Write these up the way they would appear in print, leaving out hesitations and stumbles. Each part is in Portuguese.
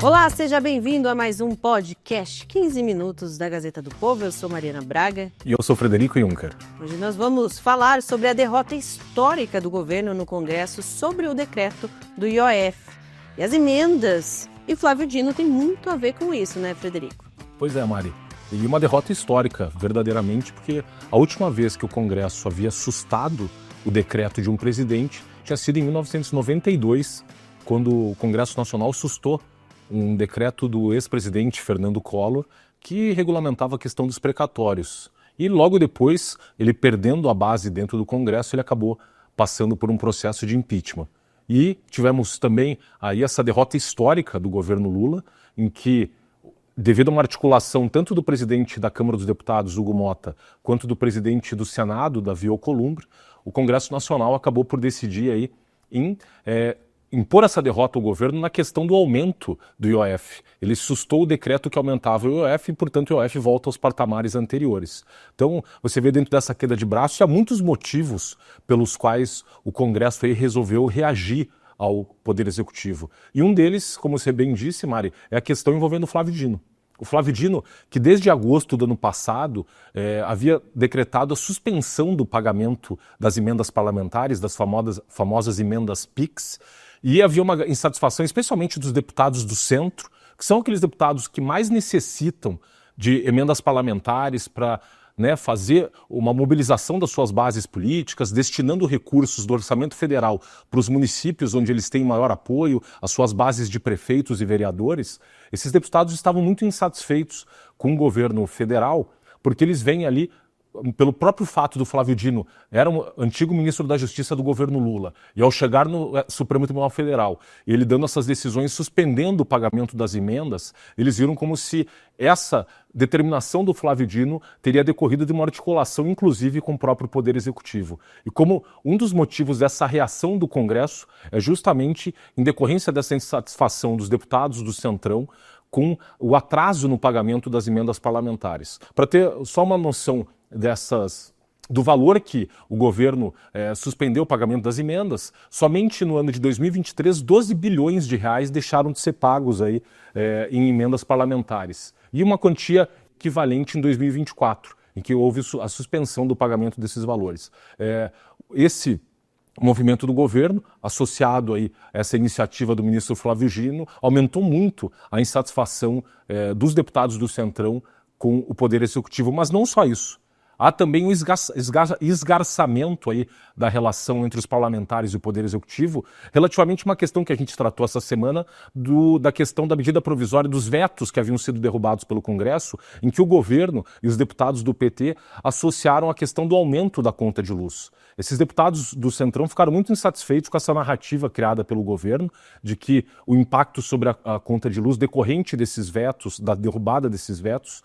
Olá, seja bem-vindo a mais um podcast 15 minutos da Gazeta do Povo. Eu sou Mariana Braga. E eu sou Frederico Juncker. Hoje nós vamos falar sobre a derrota histórica do governo no Congresso sobre o decreto do IOF e as emendas. E Flávio Dino tem muito a ver com isso, né, Frederico? Pois é, Mari. E uma derrota histórica, verdadeiramente, porque a última vez que o Congresso havia sustado o decreto de um presidente tinha sido em 1992, quando o Congresso Nacional sustou um decreto do ex-presidente Fernando Collor que regulamentava a questão dos precatórios. E logo depois, ele perdendo a base dentro do Congresso, ele acabou passando por um processo de impeachment. E tivemos também aí essa derrota histórica do governo Lula, em que, devido a uma articulação tanto do presidente da Câmara dos Deputados, Hugo Motta, quanto do presidente do Senado, Davi Alcolumbre, o Congresso Nacional acabou por decidir aí em impor essa derrota ao governo na questão do aumento do IOF. Ele sustou o decreto que aumentava o IOF e, portanto, o IOF volta aos patamares anteriores. Então, você vê dentro dessa queda de braço, há muitos motivos pelos quais o Congresso aí resolveu reagir ao Poder Executivo. E um deles, como você bem disse, Mari, é a questão envolvendo o Flávio Dino. O Flávio Dino, que desde agosto do ano passado havia decretado a suspensão do pagamento das emendas parlamentares, das famosas emendas PIX, e havia uma insatisfação, especialmente dos deputados do centro, que são aqueles deputados que mais necessitam de emendas parlamentares para fazer uma mobilização das suas bases políticas, destinando recursos do orçamento federal para os municípios onde eles têm maior apoio, as suas bases de prefeitos e vereadores. Esses deputados estavam muito insatisfeitos com o governo federal, porque eles vêm ali, pelo próprio fato do Flávio Dino, era um antigo ministro da Justiça do governo Lula, e ao chegar no Supremo Tribunal Federal, ele dando essas decisões, suspendendo o pagamento das emendas, eles viram como se essa determinação do Flávio Dino teria decorrido de uma articulação, inclusive, com o próprio Poder Executivo. E como um dos motivos dessa reação do Congresso é justamente em decorrência dessa insatisfação dos deputados do Centrão com o atraso no pagamento das emendas parlamentares. Para ter só uma noção do valor que o governo suspendeu o pagamento das emendas, somente no ano de 2023, 12 bilhões de reais deixaram de ser pagos aí, em emendas parlamentares. E uma quantia equivalente em 2024, em que houve a suspensão do pagamento desses valores. Esse movimento do governo, associado aí a essa iniciativa do ministro Flávio Dino, aumentou muito a insatisfação dos deputados do Centrão com o Poder Executivo. Mas não só isso. Há também um esgarçamento aí da relação entre os parlamentares e o Poder Executivo, relativamente a uma questão que a gente tratou essa semana, da questão da medida provisória dos vetos que haviam sido derrubados pelo Congresso, em que o governo e os deputados do PT associaram a questão do aumento da conta de luz. Esses deputados do Centrão ficaram muito insatisfeitos com essa narrativa criada pelo governo, de que o impacto sobre a conta de luz decorrente desses vetos, da derrubada desses vetos,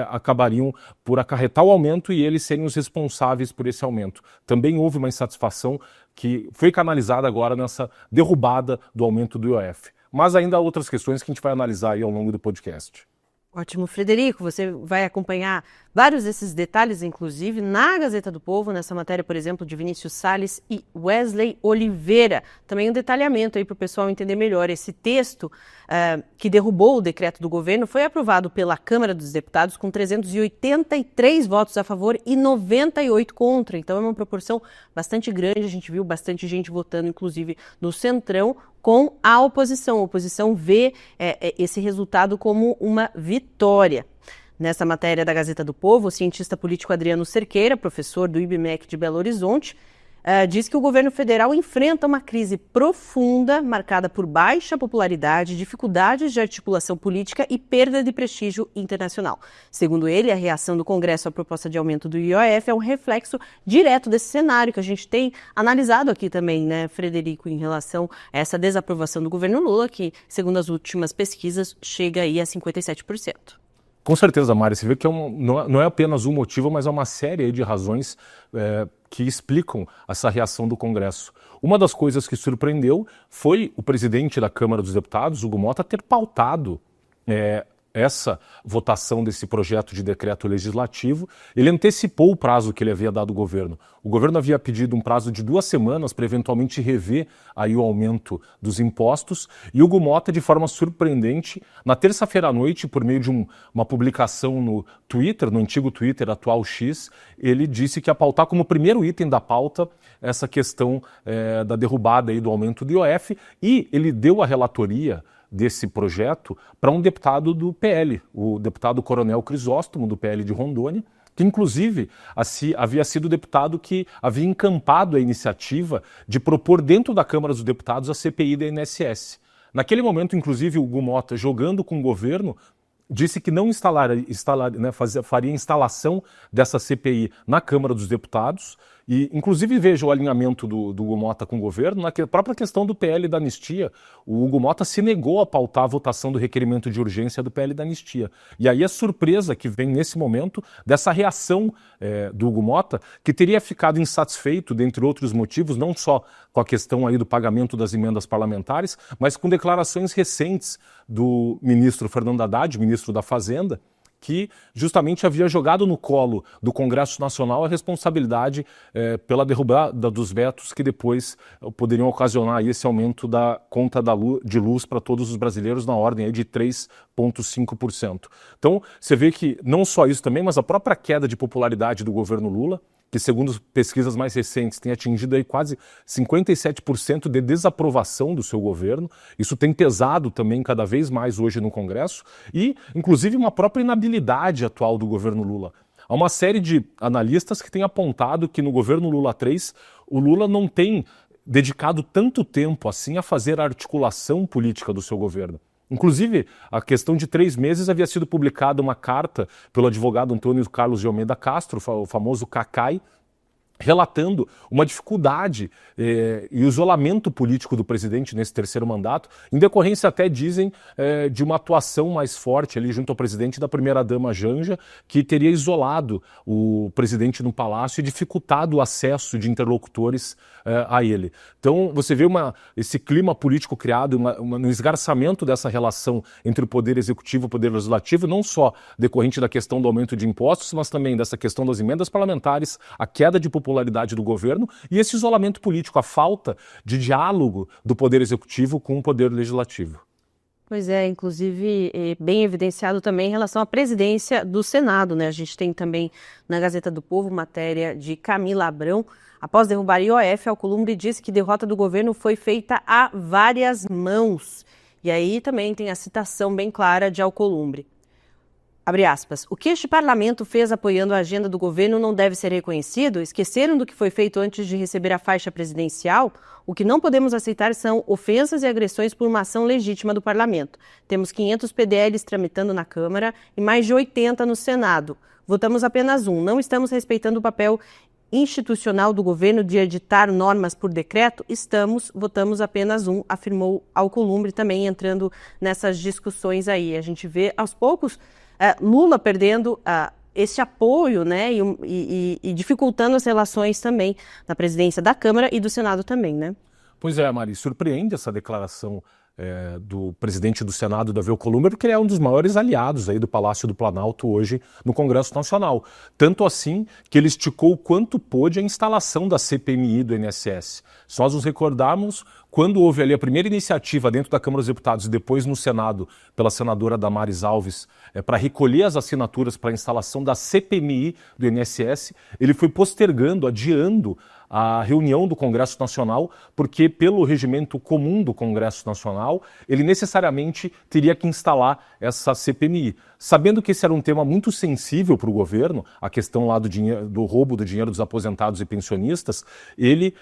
acabariam por acarretar o aumento e eles serem os responsáveis por esse aumento. Também houve uma insatisfação que foi canalizada agora nessa derrubada do aumento do IOF. Mas ainda há outras questões que a gente vai analisar aí ao longo do podcast. Ótimo, Frederico. Você vai acompanhar vários desses detalhes, inclusive, na Gazeta do Povo, nessa matéria, por exemplo, de Vinícius Salles e Wesley Oliveira. Também um detalhamento aí para o pessoal entender melhor. Esse texto que derrubou o decreto do governo foi aprovado pela Câmara dos Deputados com 383 votos a favor e 98 contra. Então é uma proporção bastante grande. A gente viu bastante gente votando, inclusive, no Centrão, com a oposição. A oposição vê esse resultado como uma vitória. Nessa matéria da Gazeta do Povo, o cientista político Adriano Cerqueira, professor do IBMEC de Belo Horizonte, diz que o governo federal enfrenta uma crise profunda, marcada por baixa popularidade, dificuldades de articulação política e perda de prestígio internacional. Segundo ele, a reação do Congresso à proposta de aumento do IOF é um reflexo direto desse cenário que a gente tem analisado aqui também, né, Frederico, em relação a essa desaprovação do governo Lula, que, segundo as últimas pesquisas, chega aí a 57%. Com certeza, Mari, você vê que não é apenas um motivo, mas é uma série de razões que explicam essa reação do Congresso. Uma das coisas que surpreendeu foi o presidente da Câmara dos Deputados, Hugo Motta, ter pautado essa votação desse projeto de decreto legislativo, ele antecipou o prazo que ele havia dado ao governo. O governo havia pedido um prazo de 2 semanas para eventualmente rever aí o aumento dos impostos, e Hugo Motta, de forma surpreendente, na terça-feira à noite, por meio de uma publicação no Twitter, no antigo Twitter, atual X, ele disse que ia pautar como primeiro item da pauta essa questão da derrubada aí do aumento do IOF, e ele deu a relatoria desse projeto para um deputado do PL, o deputado Coronel Crisóstomo, do PL de Rondônia, que inclusive havia sido o deputado que havia encampado a iniciativa de propor dentro da Câmara dos Deputados a CPI da INSS. Naquele momento, inclusive, o Hugo Motta, jogando com o governo, disse que não faria instalação dessa CPI na Câmara dos Deputados. E, inclusive, veja o alinhamento do Hugo Motta com o governo. Na própria questão do PL da anistia, o Hugo Motta se negou a pautar a votação do requerimento de urgência do PL da anistia. E aí a surpresa que vem nesse momento dessa reação do Hugo Motta, que teria ficado insatisfeito, dentre outros motivos, não só com a questão aí do pagamento das emendas parlamentares, mas com declarações recentes do ministro Fernando Haddad, ministro da Fazenda, que justamente havia jogado no colo do Congresso Nacional a responsabilidade pela derrubada dos vetos que depois poderiam ocasionar aí esse aumento da conta de luz para todos os brasileiros na ordem aí de 3,5%. Então, você vê que não só isso também, mas a própria queda de popularidade do governo Lula, que segundo pesquisas mais recentes tem atingido aí quase 57% de desaprovação do seu governo. Isso tem pesado também cada vez mais hoje no Congresso e, inclusive, uma própria inabilidade atual do governo Lula. Há uma série de analistas que têm apontado que no governo Lula 3, o Lula não tem dedicado tanto tempo assim a fazer a articulação política do seu governo. Inclusive, a questão de 3 meses havia sido publicada uma carta pelo advogado Antônio Carlos de Almeida Castro, o famoso Cacai, relatando uma dificuldade e isolamento político do presidente nesse terceiro mandato, em decorrência até, dizem, de uma atuação mais forte ali junto ao presidente da primeira-dama Janja, que teria isolado o presidente no palácio e dificultado o acesso de interlocutores a ele. Então, você vê esse clima político criado, um esgarçamento dessa relação entre o poder executivo e o poder legislativo, não só decorrente da questão do aumento de impostos, mas também dessa questão das emendas parlamentares, a queda de popularidade do governo e esse isolamento político, a falta de diálogo do poder executivo com o poder legislativo. Pois é, inclusive bem evidenciado também em relação à presidência do Senado, né? A gente tem também na Gazeta do Povo matéria de Camila Abrão. Após derrubar IOF, Alcolumbre disse que derrota do governo foi feita a várias mãos. E aí também tem a citação bem clara de Alcolumbre. Abre aspas, o que este parlamento fez apoiando a agenda do governo não deve ser reconhecido? Esqueceram do que foi feito antes de receber a faixa presidencial? O que não podemos aceitar são ofensas e agressões por uma ação legítima do parlamento. Temos 500 PDLs tramitando na Câmara e mais de 80 no Senado. Votamos apenas um. Não estamos respeitando o papel institucional do governo de editar normas por decreto? Votamos apenas um, afirmou Alcolumbre, também entrando nessas discussões aí. A gente vê aos poucos Lula perdendo esse apoio, né, e dificultando as relações também na presidência da Câmara e do Senado também, né? Pois é, Mari, surpreende essa declaração do presidente do Senado, Davi Alcolumbre, porque ele é um dos maiores aliados aí do Palácio do Planalto hoje no Congresso Nacional. Tanto assim que ele esticou o quanto pôde a instalação da CPMI do INSS. Se nós nos recordarmos, quando houve ali a primeira iniciativa dentro da Câmara dos Deputados e depois no Senado pela senadora Damares Alves para recolher as assinaturas para a instalação da CPMI do INSS, ele foi postergando, adiando a reunião do Congresso Nacional, porque pelo regimento comum do Congresso Nacional, ele necessariamente teria que instalar essa CPMI. Sabendo que esse era um tema muito sensível para o governo, a questão lá do roubo do dinheiro dos aposentados e pensionistas, ele,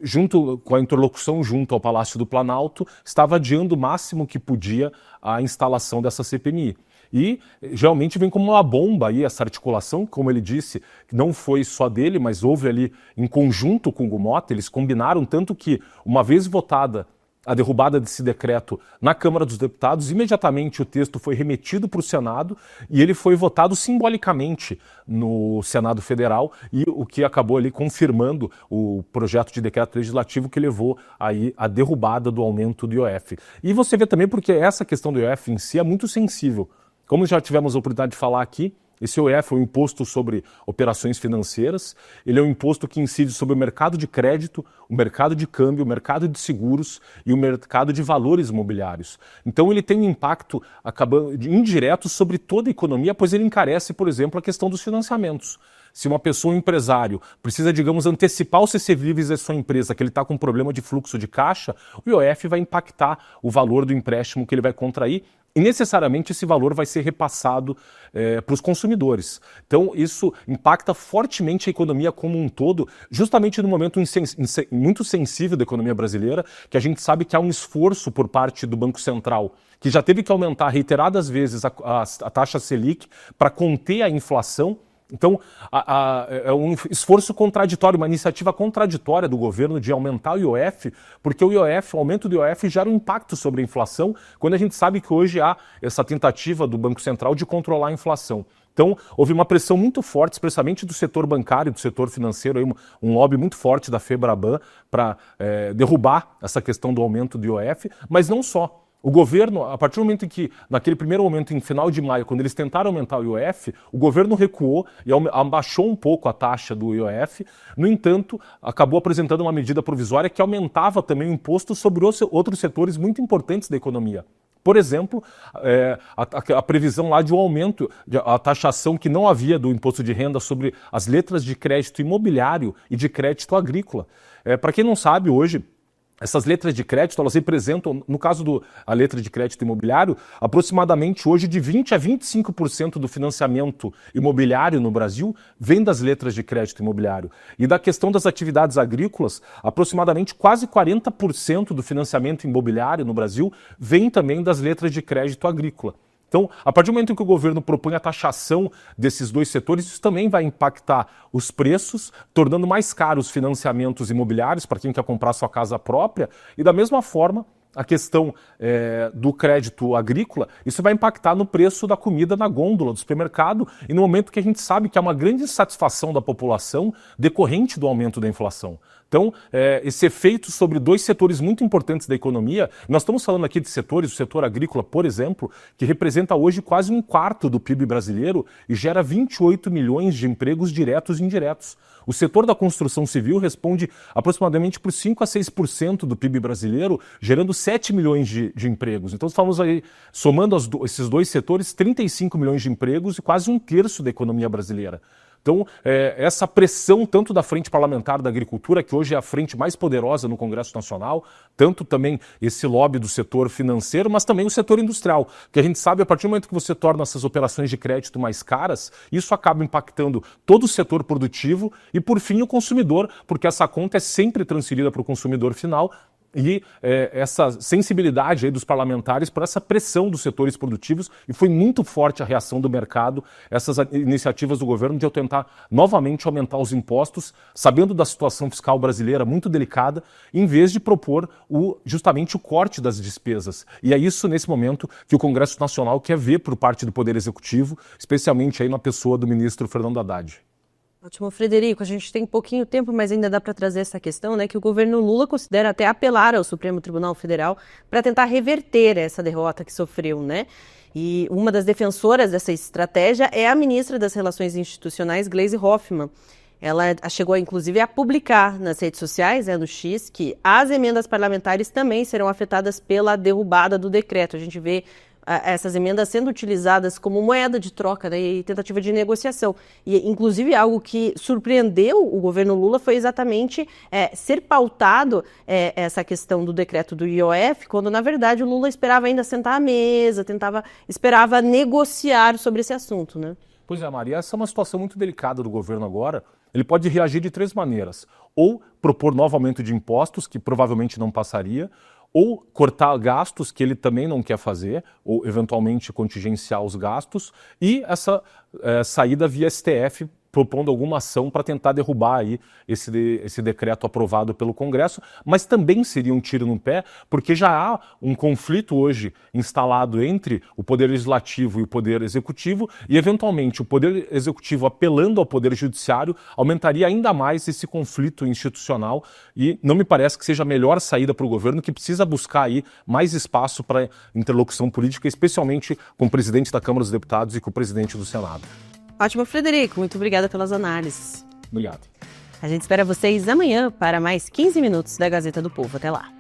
junto com a interlocução junto ao Palácio do Planalto, estava adiando o máximo que podia a instalação dessa CPMI. E realmente vem como uma bomba aí essa articulação, como ele disse, não foi só dele, mas houve ali em conjunto com o Hugo Motta, eles combinaram tanto que, uma vez votada a derrubada desse decreto na Câmara dos Deputados, imediatamente o texto foi remetido para o Senado e ele foi votado simbolicamente no Senado Federal, e o que acabou ali confirmando o projeto de decreto legislativo que levou aí a derrubada do aumento do IOF. E você vê também porque essa questão do IOF em si é muito sensível. Como já tivemos a oportunidade de falar aqui, esse IOF é um imposto sobre operações financeiras, ele é um imposto que incide sobre o mercado de crédito, o mercado de câmbio, o mercado de seguros e o mercado de valores imobiliários. Então ele tem um impacto indireto sobre toda a economia, pois ele encarece, por exemplo, a questão dos financiamentos. Se uma pessoa, um empresário, precisa, digamos, antecipar os recebíveis da sua empresa, que ele está com um problema de fluxo de caixa, o IOF vai impactar o valor do empréstimo que ele vai contrair e necessariamente esse valor vai ser repassado para os consumidores. Então isso impacta fortemente a economia como um todo, justamente no momento muito sensível da economia brasileira, que a gente sabe que há um esforço por parte do Banco Central, que já teve que aumentar reiteradas vezes a taxa Selic para conter a inflação. Então, é um esforço contraditório, uma iniciativa contraditória do governo de aumentar o IOF, porque o aumento do IOF gera um impacto sobre a inflação, quando a gente sabe que hoje há essa tentativa do Banco Central de controlar a inflação. Então, houve uma pressão muito forte, especialmente do setor bancário, do setor financeiro, aí um lobby muito forte da FEBRABAN para derrubar essa questão do aumento do IOF, mas não só. O governo, a partir do momento em que, naquele primeiro momento, em final de maio, quando eles tentaram aumentar o IOF, o governo recuou e abaixou um pouco a taxa do IOF. No entanto, acabou apresentando uma medida provisória que aumentava também o imposto sobre outros setores muito importantes da economia. Por exemplo, a previsão lá de um aumento, a taxação que não havia do imposto de renda sobre as letras de crédito imobiliário e de crédito agrícola. Para quem não sabe, hoje, essas letras de crédito, elas representam, no caso da letra de crédito imobiliário, aproximadamente hoje de 20% a 25% do financiamento imobiliário no Brasil vem das letras de crédito imobiliário. E da questão das atividades agrícolas, aproximadamente quase 40% do financiamento imobiliário no Brasil vem também das letras de crédito agrícola. Então, a partir do momento em que o governo propõe a taxação desses dois setores, isso também vai impactar os preços, tornando mais caros os financiamentos imobiliários para quem quer comprar sua casa própria. E da mesma forma, a questão do crédito agrícola, isso vai impactar no preço da comida na gôndola do supermercado e no momento que a gente sabe que há uma grande insatisfação da população decorrente do aumento da inflação. Então, esse efeito sobre dois setores muito importantes da economia, nós estamos falando aqui de setores, o setor agrícola, por exemplo, que representa hoje quase um quarto do PIB brasileiro e gera 28 milhões de empregos diretos e indiretos. O setor da construção civil responde aproximadamente por 5% a 6% do PIB brasileiro, gerando 7 milhões de empregos. Então, estamos aí, somando esses dois setores, 35 milhões de empregos e quase um terço da economia brasileira. Então, essa pressão tanto da Frente Parlamentar da Agricultura, que hoje é a frente mais poderosa no Congresso Nacional, tanto também esse lobby do setor financeiro, mas também o setor industrial, que a gente sabe, a partir do momento que você torna essas operações de crédito mais caras, isso acaba impactando todo o setor produtivo e, por fim, o consumidor, porque essa conta é sempre transferida para o consumidor final. E essa sensibilidade aí dos parlamentares por essa pressão dos setores produtivos, e foi muito forte a reação do mercado, essas iniciativas do governo de eu tentar novamente aumentar os impostos, sabendo da situação fiscal brasileira muito delicada, em vez de propor justamente o corte das despesas. E é isso, nesse momento, que o Congresso Nacional quer ver por parte do Poder Executivo, especialmente aí na pessoa do ministro Fernando Haddad. Ótimo, Frederico. A gente tem pouquinho tempo, mas ainda dá para trazer essa questão, né, que o governo Lula considera até apelar ao Supremo Tribunal Federal para tentar reverter essa derrota que sofreu, né? E uma das defensoras dessa estratégia é a ministra das Relações Institucionais, Gleisi Hoffmann. Ela chegou, inclusive, a publicar nas redes sociais, no X, que as emendas parlamentares também serão afetadas pela derrubada do decreto. A gente vê essas emendas sendo utilizadas como moeda de troca, né, e tentativa de negociação. E, inclusive, algo que surpreendeu o governo Lula foi exatamente ser pautado essa questão do decreto do IOF, quando, na verdade, o Lula esperava ainda sentar à mesa, esperava negociar sobre esse assunto, né? Pois é, Maria, essa é uma situação muito delicada do governo agora. Ele pode reagir de três maneiras. Ou propor novo aumento de impostos, que provavelmente não passaria, ou cortar gastos, que ele também não quer fazer, ou eventualmente contingenciar os gastos, e essa saída via STF propondo alguma ação para tentar derrubar aí esse decreto aprovado pelo Congresso, mas também seria um tiro no pé, porque já há um conflito hoje instalado entre o Poder Legislativo e o Poder Executivo, e eventualmente o Poder Executivo apelando ao Poder Judiciário aumentaria ainda mais esse conflito institucional, e não me parece que seja a melhor saída para o governo, que precisa buscar aí mais espaço para interlocução política, especialmente com o presidente da Câmara dos Deputados e com o presidente do Senado. Ótimo, Frederico. Muito obrigada pelas análises. Obrigado. A gente espera vocês amanhã para mais 15 minutos da Gazeta do Povo. Até lá.